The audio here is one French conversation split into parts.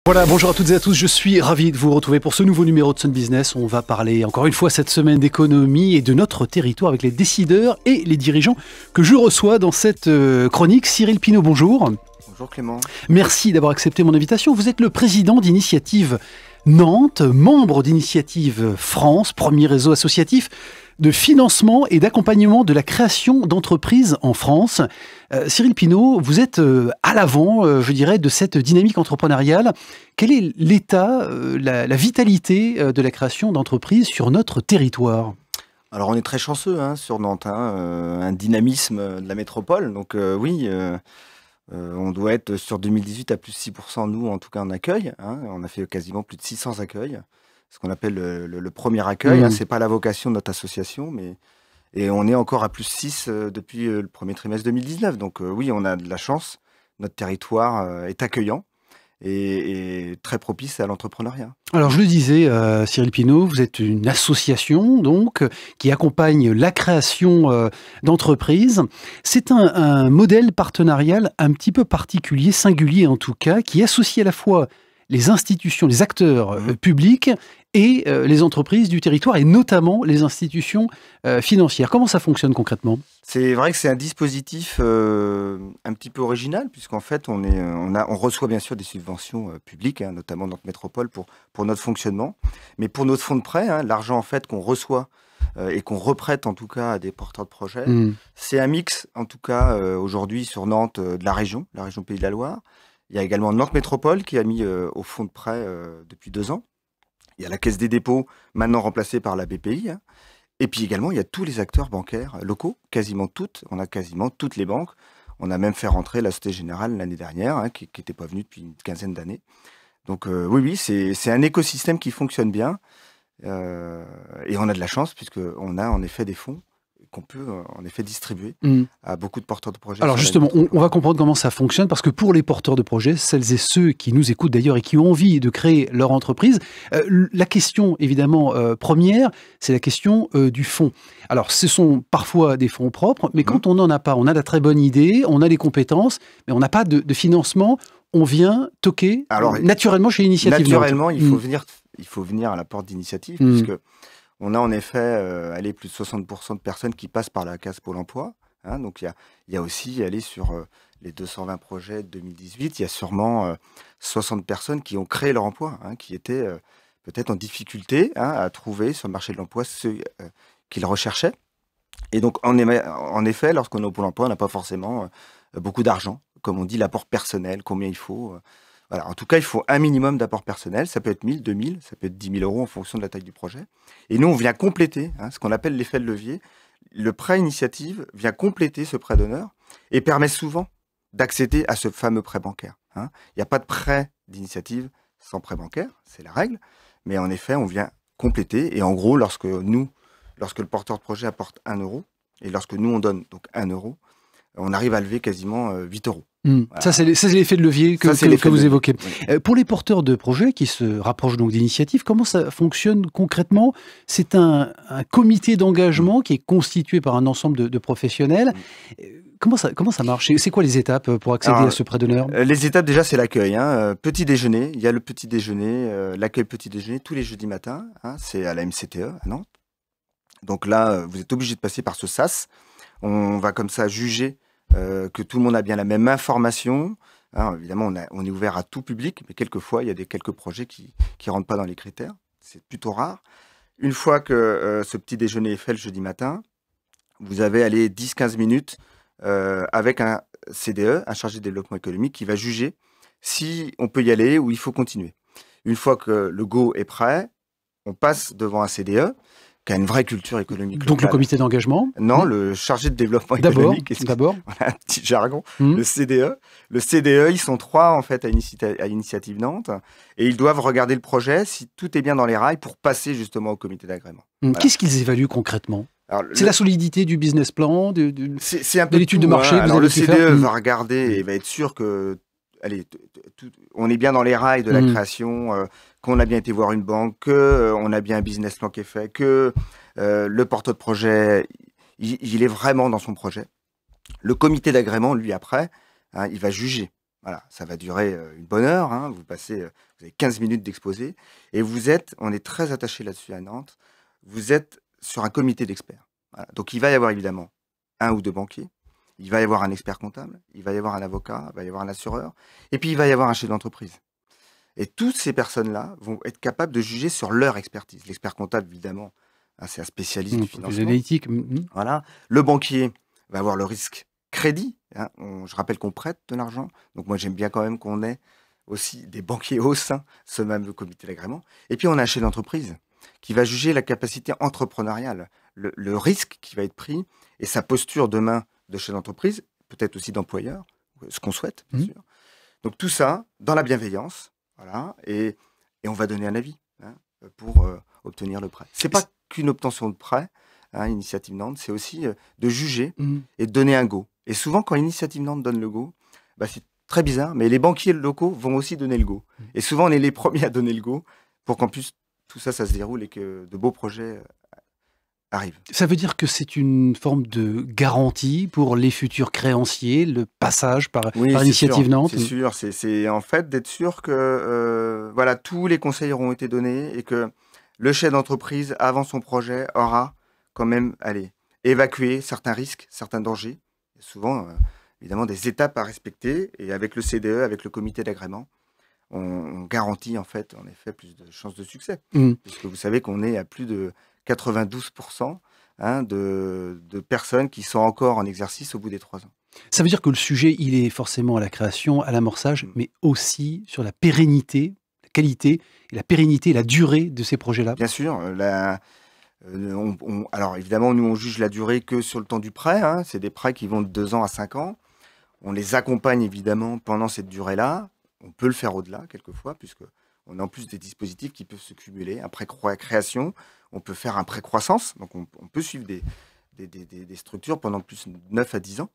Voilà, bonjour à toutes et à tous, je suis ravi de vous retrouver pour ce nouveau numéro de Sun Business. On va parler encore une fois cette semaine d'économie et de notre territoire avec les décideurs et les dirigeants que je reçois dans cette chronique. Cyril Pinault, bonjour. Bonjour Clément. Merci d'avoir accepté mon invitation. Vous êtes le président d'Initiative Nantes, membre d'Initiative France, premier réseau associatif de financement et d'accompagnement de la création d'entreprises en France. Cyril Pinault, vous êtes à l'avant, je dirais, de cette dynamique entrepreneuriale. Quel est l'état, la vitalité de la création d'entreprises sur notre territoire ? Alors on est très chanceux sur Nantes, un dynamisme de la métropole. Donc oui, on doit être sur 2018 à plus de 6%, nous en tout cas en accueil. On a fait quasiment plus de 600 accueils. Ce qu'on appelle le premier accueil. C'est pas la vocation de notre association, et on est encore à plus 6 depuis le premier trimestre 2019. Donc oui, on a de la chance. Notre territoire est accueillant et très propice à l'entrepreneuriat. Alors je le disais, Cyril Pinault, vous êtes une association donc qui accompagne la création d'entreprises. C'est un modèle partenarial un petit peu particulier, singulier en tout cas, qui associe à la fois les institutions, les acteurs publics et les entreprises du territoire, et notamment les institutions financières. Comment ça fonctionne concrètement ? C'est vrai que c'est un dispositif un petit peu original, puisqu'en fait, on reçoit bien sûr des subventions publiques, notamment dans notre métropole, pour notre fonctionnement. Mais pour notre fonds de prêt, l'argent en fait qu'on reçoit et qu'on reprête en tout cas à des porteurs de projets, c'est un mix, en tout cas aujourd'hui sur Nantes, de la région Pays de la Loire. Il y a également Nantes Métropole qui a mis au fonds de prêt depuis 2 ans. Il y a la Caisse des dépôts, maintenant remplacée par la BPI. Et puis également, il y a tous les acteurs bancaires locaux, quasiment toutes. On a quasiment toutes les banques. On a même fait rentrer la Société Générale l'année dernière, qui n'était pas venue depuis une quinzaine d'années. Donc oui, c'est un écosystème qui fonctionne bien. Et on a de la chance, puisqu'on a en effet des fonds qu'on peut en effet distribuer à beaucoup de porteurs de projets. Alors justement, on va comprendre comment ça fonctionne, parce que pour les porteurs de projets, celles et ceux qui nous écoutent d'ailleurs et qui ont envie de créer leur entreprise, la question évidemment première, c'est la question du fonds. Alors ce sont parfois des fonds propres, mais quand on n'en a pas, on a la très bonne idée, on a les compétences, mais on n'a pas de financement, on vient toquer naturellement chez Initiative Nantes. Naturellement, il faut venir à la porte d'Initiative, puisque on a en effet plus de 60% de personnes qui passent par la case Pôle emploi. Donc il y a aussi, sur les 220 projets de 2018, il y a sûrement 60 personnes qui ont créé leur emploi, qui étaient peut-être en difficulté à trouver sur le marché de l'emploi ceux qu'ils recherchaient. Et donc en effet, lorsqu'on est au Pôle emploi, on n'a pas forcément beaucoup d'argent. Comme on dit, l'apport personnel, combien il faut. Voilà. En tout cas, il faut un minimum d'apport personnel. Ça peut être 1000, 2000, ça peut être 10 000 euros en fonction de la taille du projet. Et nous, on vient compléter ce qu'on appelle l'effet de levier. Le prêt initiative vient compléter ce prêt d'honneur et permet souvent d'accéder à ce fameux prêt bancaire. Il n'y a pas de prêt d'initiative sans prêt bancaire, c'est la règle. Mais en effet, on vient compléter. Et en gros, lorsque le porteur de projet apporte 1 euro, et lorsque nous, on donne donc 1 euro, on arrive à lever quasiment 8 euros. Voilà. Ça, c'est l'effet de levier que vous évoquez. Oui. Pour les porteurs de projets qui se rapprochent donc d'Initiative, comment ça fonctionne concrètement ? C'est un comité d'engagement qui est constitué par un ensemble de professionnels. Comment ça marche ? C'est quoi les étapes pour accéder à ce prêt d'honneur ? Les étapes, déjà, c'est l'accueil. Petit déjeuner, il y a le petit déjeuner, l'accueil petit déjeuner tous les jeudis matins. C'est à la MCTE à Nantes. Donc là, vous êtes obligé de passer par ce SAS. On va comme ça juger que tout le monde a bien la même information. Évidemment, on est ouvert à tout public, mais quelquefois, il y a quelques projets qui ne rentrent pas dans les critères. C'est plutôt rare. Une fois que ce petit déjeuner est fait le jeudi matin, vous avez 10-15 minutes avec un CDE, un chargé de développement économique, qui va juger si on peut y aller ou il faut continuer. Une fois que le go est prêt, on passe devant un CDE, qui a une vraie culture économique locale. Donc le comité d'engagement ? Non, le chargé de développement économique. D'abord. Voilà, un petit jargon. Le CDE. Le CDE, ils sont 3 en fait à Initiative Nantes, et ils doivent regarder le projet si tout est bien dans les rails pour passer justement au comité d'agrément. Voilà. Qu'est-ce qu'ils évaluent concrement ? C'est la solidité du business plan, c'est un peu de l'étude de marché. Alors le CDE va regarder et va être sûr que on est bien dans les rails de la création, qu'on a bien été voir une banque, qu'on a bien un business plan qui est fait, que le porteur de projet, il est vraiment dans son projet. Le comité d'agrément, lui, après, il va juger Voilà, ça va durer une bonne heure. Hein, vous avez 15 minutes d'exposé. Et on est très attaché là-dessus à Nantes, vous êtes sur un comité d'experts. Voilà. Donc il va y avoir évidemment 1 ou 2 banquiers, il va y avoir un expert comptable, il va y avoir un avocat, il va y avoir un assureur, et puis il va y avoir un chef d'entreprise. Et toutes ces personnes-là vont être capables de juger sur leur expertise. L'expert comptable, évidemment, hein, c'est un spécialiste du financement. Plus analytique. Voilà. Le banquier va avoir le risque crédit. Hein. Je rappelle qu'on prête de l'argent. Donc moi, j'aime bien quand même qu'on ait aussi des banquiers au sein de ce même comité d'agrément. Et puis, on a un chef d'entreprise qui va juger la capacité entrepreneuriale, le risque qui va être pris et sa posture demain de chef d'entreprise, peut-être aussi d'employeur, ce qu'on souhaite, bien sûr. Donc tout ça, dans la bienveillance, voilà, et on va donner un avis pour obtenir le prêt. C'est pas qu'une obtention de prêt, hein, Initiative Nantes, c'est aussi de juger et de donner un go. Et souvent, quand Initiative Nantes donne le go, c'est très bizarre, mais les banquiers locaux vont aussi donner le go. Et souvent, on est les premiers à donner le go pour qu'en plus, tout ça, ça se déroule et que de beaux projets arrivent. Ça veut dire que c'est une forme de garantie pour les futurs créanciers, le passage par Initiative Nantes? C'est sûr, c'est en fait d'être sûr que voilà, tous les conseils auront été donnés et que le chef d'entreprise, avant son projet, aura quand même évacué certains risques, certains dangers. Il y a souvent, évidemment, des étapes à respecter. Et avec le CDE, avec le comité d'agrément, on garantit en effet, plus de chances de succès. Puisque vous savez qu'on est à plus de 92% de personnes qui sont encore en exercice au bout des 3 ans. Ça veut dire que le sujet, il est forcément à la création, à l'amorçage, mais aussi sur la pérennité, la qualité, et la pérennité, la durée de ces projets-là? Bien sûr. Alors évidemment, nous, on juge la durée que sur le temps du prêt. Hein. C'est des prêts qui vont de 2 ans à 5 ans. On les accompagne évidemment pendant cette durée-là. On peut le faire au-delà, quelquefois, puisqu'on a en plus des dispositifs qui peuvent se cumuler. Un prêt création, on peut faire un prêt croissance. Donc, on peut suivre des structures pendant plus de 9 à 10 ans.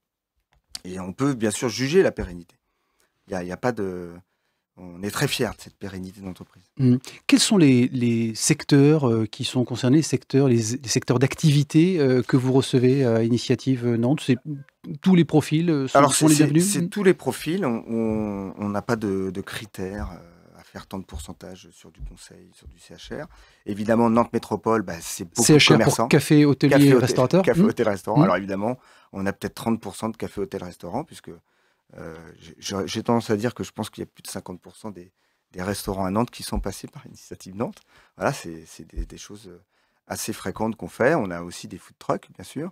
Et on peut, bien sûr, juger la pérennité. Il y a pas de... On est très fiers de cette pérennité d'entreprise. Quels sont les secteurs qui sont concernés, les secteurs d'activité que vous recevez à Initiative Nantes? C'est tous les profils sont les bienvenus? C'est tous les profils. On n'a pas de critères à faire tant de pourcentage sur du conseil, sur du CHR. Évidemment, Nantes Métropole, c'est beaucoup de commerçants. Pour café, hôtelier, restaurateur. Café, hôtel, restaurant. Alors évidemment, on a peut-être 30% de café, hôtel, restaurant, puisque j'ai tendance à dire que je pense qu'il y a plus de 50% des restaurants à Nantes qui sont passés par Initiative Nantes. Voilà, c'est des choses assez fréquentes qu'on fait. On a aussi des food trucks, bien sûr.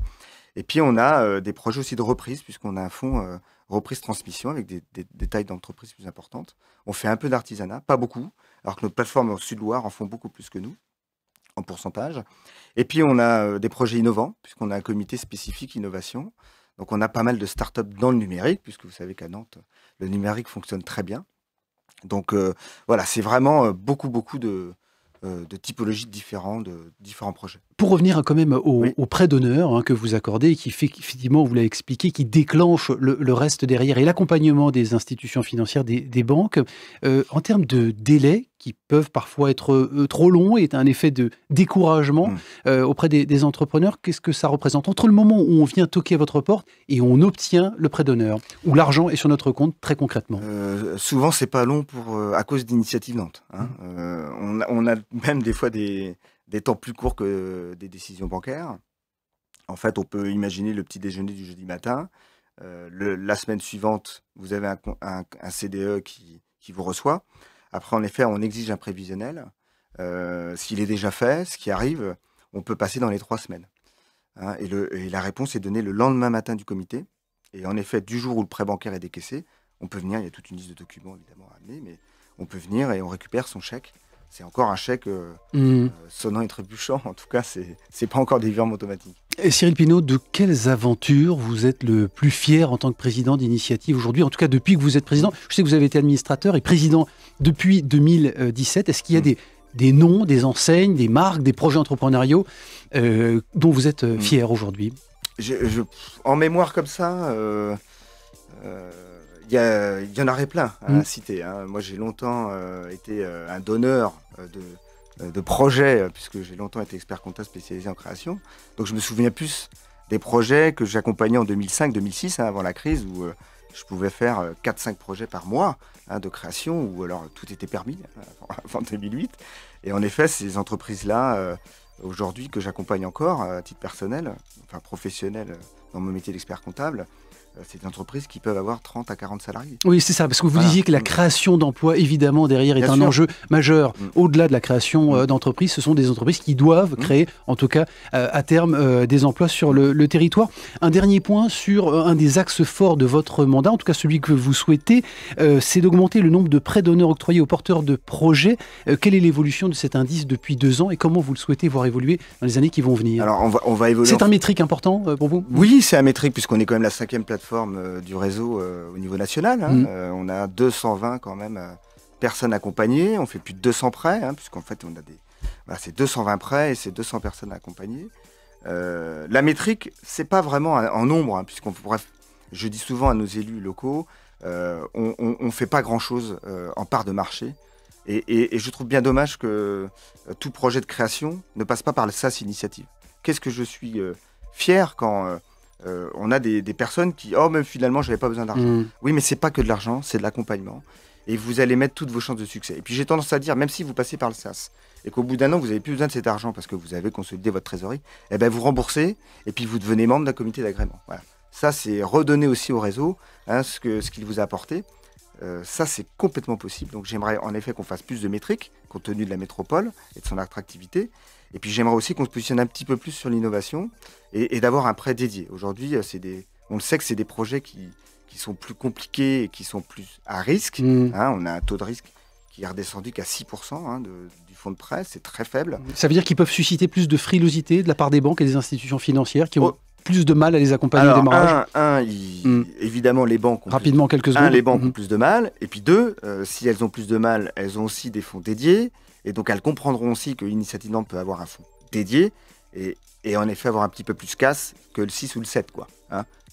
Et puis, on a des projets aussi de reprise, puisqu'on a un fonds reprise-transmission avec des tailles d'entreprises plus importantes. On fait un peu d'artisanat, pas beaucoup, alors que notre plateforme au Sud-Loire en font beaucoup plus que nous, en pourcentage. Et puis, on a des projets innovants, puisqu'on a un comité spécifique innovation. Donc, on a pas mal de startups dans le numérique, puisque vous savez qu'à Nantes, le numérique fonctionne très bien. Donc, voilà, c'est vraiment beaucoup de typologies de différents projets. Pour revenir quand même au prêt d'honneur que vous accordez, qui fait effectivement, vous l'avez expliqué, qui déclenche le reste derrière et l'accompagnement des institutions financières, des banques, en termes de délai, qui peuvent parfois être trop longs et un effet de découragement auprès des entrepreneurs, qu'est-ce que ça représente entre le moment où on vient toquer à votre porte et on obtient le prêt d'honneur, où l'argent est sur notre compte très concrètement? Souvent, c'est pas long à cause d'Initiative Nantes. Hein. On a même des fois des temps plus courts que des décisions bancaires. En fait, on peut imaginer le petit déjeuner du jeudi matin. La semaine suivante, vous avez un CDE qui vous reçoit. Après, en effet, on exige un prévisionnel. S'il est déjà fait, ce qui arrive, on peut passer dans les 3 semaines. Hein, et la réponse est donnée le lendemain matin du comité. Et en effet, du jour où le prêt bancaire est décaissé, on peut venir, il y a toute une liste de documents évidemment à amener, mais on peut venir et on récupère son chèque. C'est encore un chèque sonnant et trébuchant. En tout cas, c'est pas encore des virements automatiques. Et Cyril Pinault, de quelles aventures vous êtes le plus fier en tant que président d'Initiative aujourd'hui? En tout cas, depuis que vous êtes président. Je sais que vous avez été administrateur et président depuis 2017. Est-ce qu'il y a des noms, des enseignes, des marques, des projets entrepreneuriaux dont vous êtes fier aujourd'hui? En mémoire comme ça... il y en aurait plein à citer. Hein. Moi, j'ai longtemps été un donneur de projets, puisque j'ai longtemps été expert comptable spécialisé en création. Donc, je me souviens plus des projets que j'accompagnais en 2005-2006, avant la crise, où je pouvais faire 4-5 projets par mois de création, ou alors tout était permis avant 2008. Et en effet, ces entreprises-là, aujourd'hui, que j'accompagne encore à titre personnel, enfin professionnel dans mon métier d'expert comptable, c'est des entreprises qui peuvent avoir 30 à 40 salariés. Oui, c'est ça, parce que vous disiez que la création d'emplois, évidemment, derrière est un enjeu majeur. Au-delà de la création d'entreprises, ce sont des entreprises qui doivent créer, en tout cas, à terme, des emplois sur le territoire. Un dernier point sur un des axes forts de votre mandat, en tout cas celui que vous souhaitez, c'est d'augmenter le nombre de prêts d'honneur octroyés aux porteurs de projets. Quelle est l'évolution de cet indice depuis 2 ans et comment vous le souhaitez voir évoluer dans les années qui vont venir? Alors, on va évoluer. C'est un métrique important pour vous? Oui, c'est un métrique, puisqu'on est quand même la 5e plateforme du réseau au niveau national. On a 220 quand même personnes accompagnées, on fait plus de 200 prêts, puisqu'en fait on a c'est 220 prêts et c'est 200 personnes accompagnées. La métrique, c'est pas vraiment en nombre, je dis souvent à nos élus locaux, on fait pas grand chose en part de marché. Et je trouve bien dommage que tout projet de création ne passe pas par le SAS Initiative. Qu'est-ce que je suis fier quand on a des personnes qui, même finalement, j'avais pas besoin d'argent. Oui, mais c'est pas que de l'argent, c'est de l'accompagnement. Et vous allez mettre toutes vos chances de succès. Et puis j'ai tendance à dire, même si vous passez par le SAS, et qu'au bout d'un an, vous n'avez plus besoin de cet argent parce que vous avez consolidé votre trésorerie, vous remboursez, et puis vous devenez membre d'un comité d'agrément. Voilà. Ça, c'est redonner aussi au réseau ce qu'il vous a apporté. Ça, c'est complètement possible. Donc j'aimerais en effet qu'on fasse plus de métriques, compte tenu de la métropole et de son attractivité. Et puis j'aimerais aussi qu'on se positionne un petit peu plus sur l'innovation et d'avoir un prêt dédié. Aujourd'hui, on le sait que c'est des projets qui sont plus compliqués et qui sont plus à risque. On a un taux de risque qui est redescendu qu'à 6% du fonds de prêt, c'est très faible. Ça veut dire qu'ils peuvent susciter plus de frilosité de la part des banques et des institutions financières qui ont plus de mal à les accompagner au démarrage. Évidemment, les banques ont rapidement quelques secondes. Les banques ont plus de mal. Et puis 2, si elles ont plus de mal, elles ont aussi des fonds dédiés. Et donc, elles comprendront aussi que l'Initiative Nantes peut avoir un fonds dédié et en effet avoir un petit peu plus casse que le 6 ou le 7.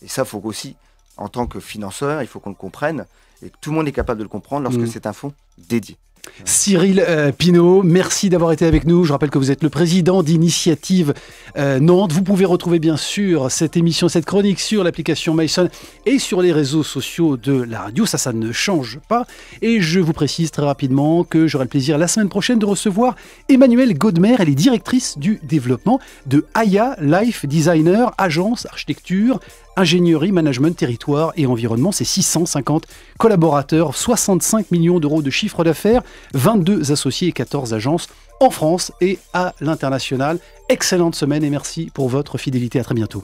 Et ça, il faut aussi, en tant que financeur, il faut qu'on le comprenne et que tout le monde est capable de le comprendre lorsque c'est un fonds dédié. Cyril Pinault, merci d'avoir été avec nous. Je rappelle que vous êtes le président d'Initiative Nantes. Vous pouvez retrouver bien sûr cette émission, cette chronique sur l'application mySun et sur les réseaux sociaux de la radio. Ça ne change pas. Et je vous précise très rapidement que j'aurai le plaisir la semaine prochaine de recevoir Emmanuelle Godmer. Elle est directrice du développement de Aya Life Designer, agence architecture, ingénierie, management, territoire et environnement. C'est 650 collaborateurs, 65 millions d'euros de chiffre d'affaires, 22 associés et 14 agences en France et à l'international. Excellente semaine et merci pour votre fidélité. À très bientôt.